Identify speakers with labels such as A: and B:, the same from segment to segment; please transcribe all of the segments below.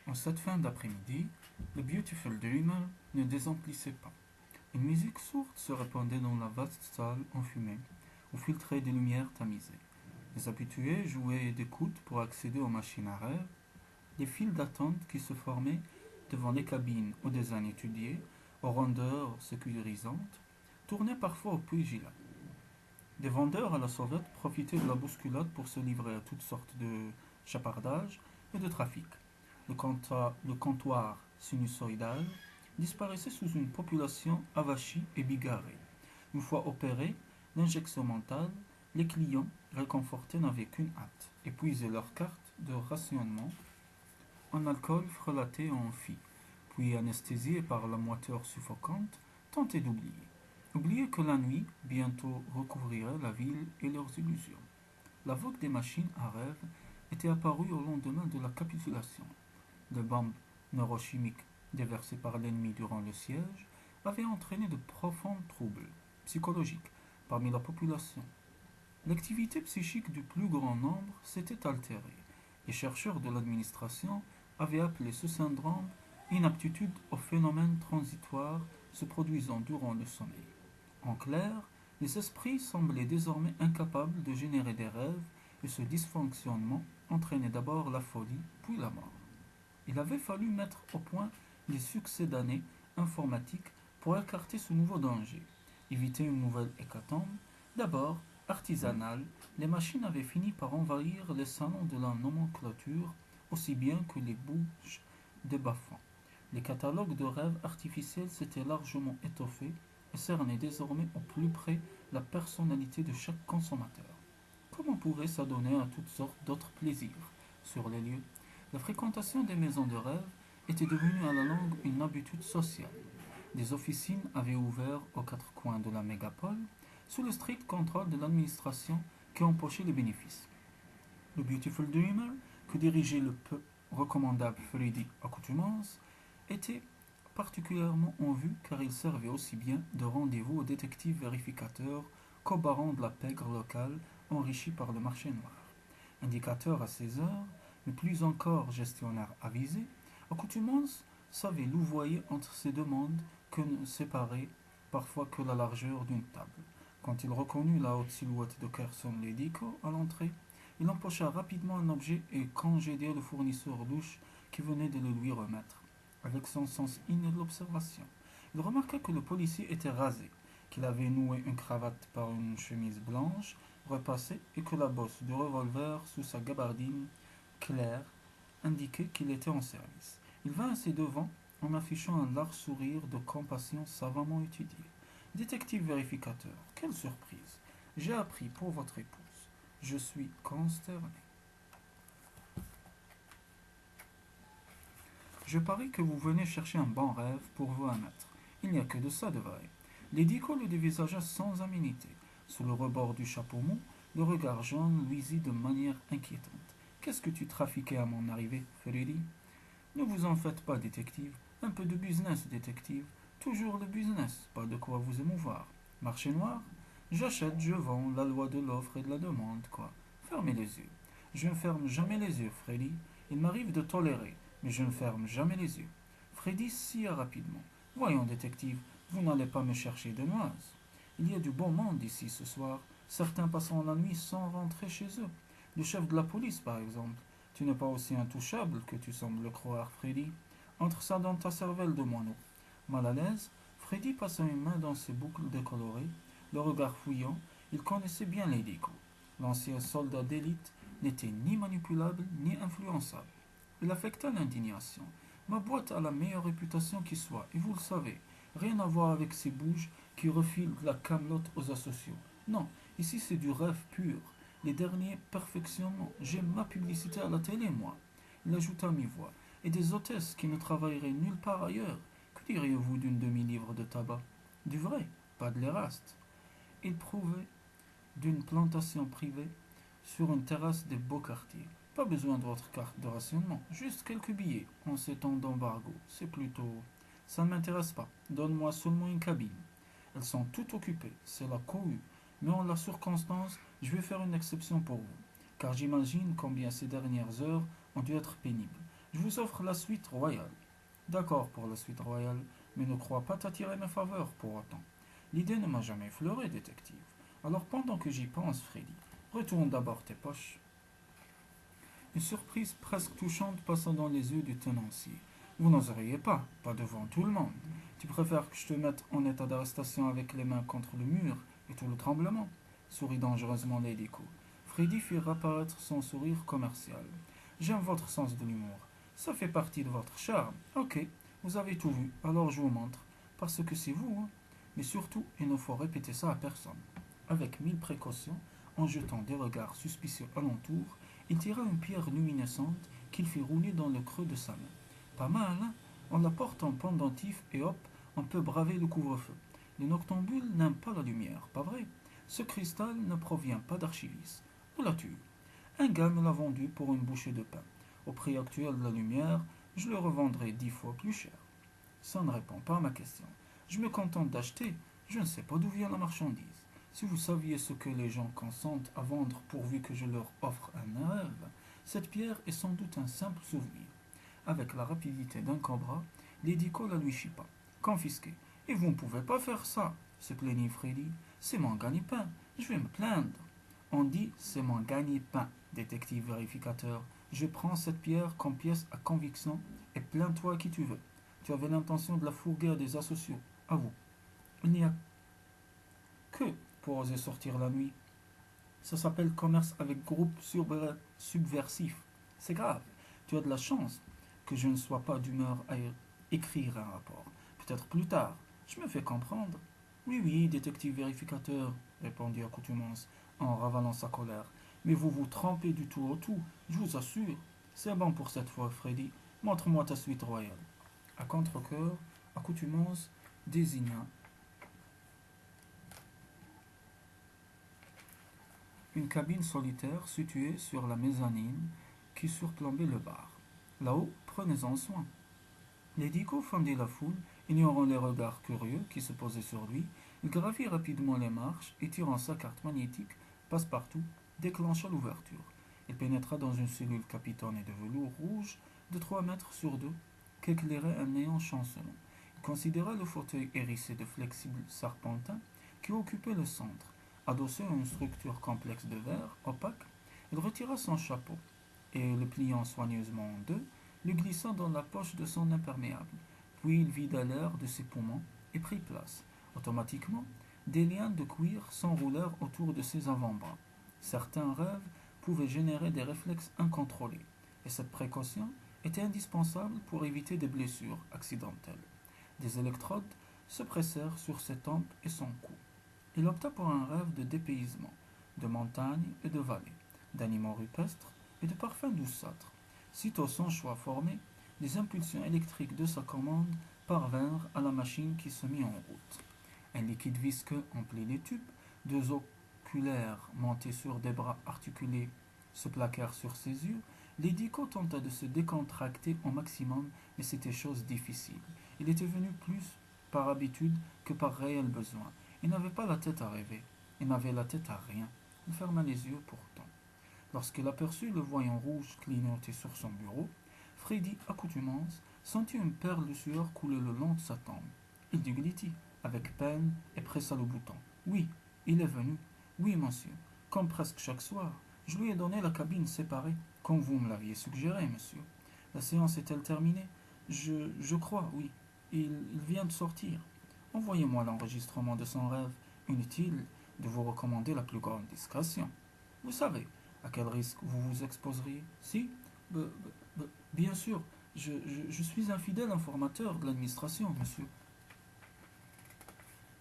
A: En cette fin d'après-midi, le Beautiful Dreamer ne désemplissait pas. Une musique sourde se répandait dans la vaste salle enfumée, où filtraient des lumières tamisées. Les habitués jouaient des coudes pour accéder aux machines à rêve. Les files d'attente qui se formaient devant les cabines au design étudié, aux rondeurs sécurisantes, tournaient parfois au pugilat. Des vendeurs à la sauvette profitaient de la bousculade pour se livrer à toutes sortes de chapardages et de trafics. Le comptoir sinusoïdal disparaissait sous une population avachie et bigarrée. Une fois opérée, l'injection mentale, les clients réconfortés n'avaient qu'une hâte, épuiser leur carte de rationnement en alcool frelaté en amphi, puis anesthésiés par la moiteur suffocante, tenter d'oublier. Oublier que la nuit bientôt recouvrirait la ville et leurs illusions. La vogue des machines à rêve était apparue au lendemain de la capitulation. Les bombes neurochimiques déversées par l'ennemi durant le siège avaient entraîné de profonds troubles psychologiques parmi la population. L'activité psychique du plus grand nombre s'était altérée. Les chercheurs de l'administration avaient appelé ce syndrome inaptitude aux phénomènes transitoires se produisant durant le sommeil. En clair, les esprits semblaient désormais incapables de générer des rêves et ce dysfonctionnement entraînait d'abord la folie, puis la mort. Il avait fallu mettre au point des succédanés informatiques pour écarter ce nouveau danger, éviter une nouvelle hécatombe. D'abord, artisanale, les machines avaient fini par envahir les salons de la nomenclature aussi bien que les bouches des bas-fonds. Les catalogues de rêves artificiels s'étaient largement étoffés et cernaient désormais au plus près la personnalité de chaque consommateur. Comment pourrait s'adonner à toutes sortes d'autres plaisirs sur les lieux? La fréquentation des maisons de rêve était devenue à la longue une habitude sociale. Des officines avaient ouvert aux quatre coins de la mégapole sous le strict contrôle de l'administration qui empochait les bénéfices. Le Beautiful Dreamer, que dirigeait le peu recommandable Freddy Accoutumance, était particulièrement en vue car il servait aussi bien de rendez-vous aux détectives vérificateurs qu'aux barons de la pègre locale enrichis par le marché noir. Indicateur à 16 heures, mais plus encore gestionnaire avisé, Accoutumance savait louvoyer entre ces demandes que ne séparait parfois que la largeur d'une table. Quand il reconnut la haute silhouette de Carson Ledico à l'entrée, il empocha rapidement un objet et congédia le fournisseur louche qui venait de le lui remettre, avec son sens inné de l'observation. Il remarqua que le policier était rasé, qu'il avait noué une cravate par une chemise blanche repassée et que la bosse du revolver sous sa gabardine claire indiquait qu'il était en service. Il vint à ses devants en affichant un large sourire de compassion savamment étudié. Détective vérificateur, quelle surprise! J'ai appris pour votre épouse. Je suis consterné. Je parie que vous venez chercher un bon rêve pour vous amettre. Il n'y a que de ça de vrai. L'édico le dévisagea sans aménité. Sous le rebord du chapeau mou, le regard jaune luisit de manière inquiétante. Qu'est-ce que tu trafiquais à mon arrivée, Freddy? Ne vous en faites pas, détective. Un peu de business, détective. Toujours le business, pas de quoi vous émouvoir. Marché noir? J'achète, je vends, la loi de l'offre et de la demande, quoi. Fermez les yeux. Je ne ferme jamais les yeux, Freddy. Il m'arrive de tolérer, mais je ne ferme jamais les yeux. Freddy sia rapidement. Voyons, détective, vous n'allez pas me chercher de noises. Il y a du bon monde ici ce soir. Certains passeront la nuit sans rentrer chez eux. Le chef de la police, par exemple. Tu n'es pas aussi intouchable que tu sembles le croire, Freddy. Entre ça dans ta cervelle de moineau. Mal à l'aise, Freddy passa une main dans ses boucles décolorées, le regard fouillant. Il connaissait bien les Lego. L'ancien soldat d'élite n'était ni manipulable ni influençable. Il affecta l'indignation. Ma boîte a la meilleure réputation qui soit, et vous le savez. Rien à voir avec ces bouges qui refilent de la camelote aux asociaux. Non, ici c'est du rêve pur. Les derniers perfectionnements. J'ai ma publicité à la télé, moi. Il ajouta à mi-voix. Et des hôtesses qui ne travailleraient nulle part ailleurs. Que diriez-vous d'une demi-livre de tabac? Du vrai, pas de l'Éraste. Il prouvait d'une plantation privée sur une terrasse des beaux quartiers. Pas besoin de votre carte de rationnement, juste quelques billets en ces temps d'embargo. C'est plutôt. Ça ne m'intéresse pas. Donne-moi seulement une cabine. Elles sont toutes occupées, c'est la cohue. Mais en la circonstance, je vais faire une exception pour vous, car j'imagine combien ces dernières heures ont dû être pénibles. Je vous offre la suite royale. D'accord pour la suite royale, mais ne crois pas t'attirer mes faveurs pour autant. L'idée ne m'a jamais effleuré, détective. Alors pendant que j'y pense, Freddy, retourne d'abord tes poches. Une surprise presque touchante passa dans les yeux du tenancier. Vous n'oseriez pas devant tout le monde. Tu préfères que je te mette en état d'arrestation avec les mains contre le mur et tout le tremblement, sourit dangereusement Lady Co. Freddy fit réapparaître son sourire commercial. J'aime votre sens de l'humour. Ça fait partie de votre charme. Ok, vous avez tout vu, alors je vous montre. Parce que c'est vous, hein. Mais surtout, il ne faut répéter ça à personne. Avec mille précautions, en jetant des regards suspicieux alentour, il tira une pierre luminescente qu'il fit rouler dans le creux de sa main. Pas mal, hein? On la porte en pendentif et hop, on peut braver le couvre-feu. Les noctambules n'aiment pas la lumière, pas vrai? Ce cristal ne provient pas d'Archivis. Où l'as-tu eu? Un gars me l'a vendu pour une bouchée de pain. Au prix actuel de la lumière, je le revendrai 10 fois plus cher. Ça ne répond pas à ma question. Je me contente d'acheter, je ne sais pas d'où vient la marchandise. Si vous saviez ce que les gens consentent à vendre pourvu que je leur offre un rêve, cette pierre est sans doute un simple souvenir. Avec la rapidité d'un cobra, Lady Cole la lui chippa. Confisqué. Et vous ne pouvez pas faire ça, se plaignit Freddy. C'est mon gagne-pain. Je vais me plaindre. On dit c'est mon gagne-pain, détective vérificateur. Je prends cette pierre comme pièce à conviction et plains-toi à qui tu veux. Tu avais l'intention de la fourguer à des asociaux. À vous. Il n'y a que pour oser sortir la nuit. Ça s'appelle commerce avec groupe subversif. C'est grave. Tu as de la chance que je ne sois pas d'humeur à écrire un rapport. Peut-être plus tard. Je me fais comprendre. Oui, oui, détective vérificateur, répondit Accoutumance en ravalant sa colère. Mais vous vous trompez du tout au tout, je vous assure. C'est bon pour cette fois, Freddy. Montre-moi ta suite royale. À contre-cœur, Accoutumance désigna une cabine solitaire située sur la mezzanine qui surplombait le bar. Là-haut, prenez-en soin. Ledico fendit la foule, ignorant les regards curieux qui se posaient sur lui. Il gravit rapidement les marches et, tirant sa carte magnétique, passe-partout, déclencha l'ouverture. Il pénétra dans une cellule capitonnée de velours rouge de 3 mètres sur 2 qu'éclairait un néon chancelant. Il considéra le fauteuil hérissé de flexibles serpentins qui occupait le centre. Adossé à une structure complexe de verre opaque, il retira son chapeau et, le pliant soigneusement en deux, le glissa dans la poche de son imperméable. Puis il vida l'air de ses poumons et prit place. Automatiquement, des lianes de cuir s'enroulèrent autour de ses avant-bras. Certains rêves pouvaient générer des réflexes incontrôlés, et cette précaution était indispensable pour éviter des blessures accidentelles. Des électrodes se pressèrent sur ses tempes et son cou. Il opta pour un rêve de dépaysement, de montagnes et de vallées, d'animaux rupestres et de parfums douceâtres. Sitôt son choix formé, les impulsions électriques de sa commande parvinrent à la machine qui se mit en route. Un liquide visqueux emplit les tubes, deux oculaires montés sur des bras articulés se plaquèrent sur ses yeux. Ledico tenta de se décontracter au maximum, mais c'était chose difficile. Il était venu plus par habitude que par réel besoin. Il n'avait pas la tête à rêver, il n'avait la tête à rien. Il ferma les yeux pourtant. Lorsqu'il aperçut le voyant rouge clignoter sur son bureau, Freddy Accoutumance sentit une perle de sueur couler le long de sa tempe. Il déglutit avec peine et pressa le bouton. Oui, il est venu. Oui, monsieur. Comme presque chaque soir, je lui ai donné la cabine séparée, comme vous me l'aviez suggéré, monsieur. La séance est-elle terminée? Je crois, oui. Il vient de sortir. Envoyez-moi l'enregistrement de son rêve. Inutile de vous recommander la plus grande discrétion. Vous savez à quel risque vous vous exposeriez? Si, bien sûr, je suis un fidèle informateur de l'administration, monsieur.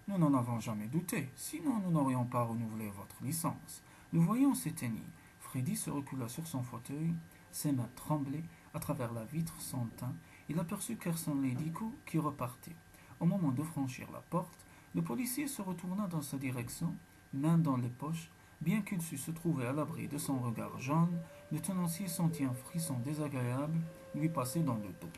A: Nous n'en avons jamais douté, sinon nous n'aurions pas renouvelé votre licence. Le voyant s'éteignit. Freddy se recula sur son fauteuil, ses mains tremblaient à travers la vitre sans teint. Il aperçut Carson Ledico qui repartait. Au moment de franchir la porte, le policier se retourna dans sa direction, main dans les poches. Bien qu'il sût se trouver à l'abri de son regard jaune, le tenancier sentit un frisson désagréable lui passer dans le dos.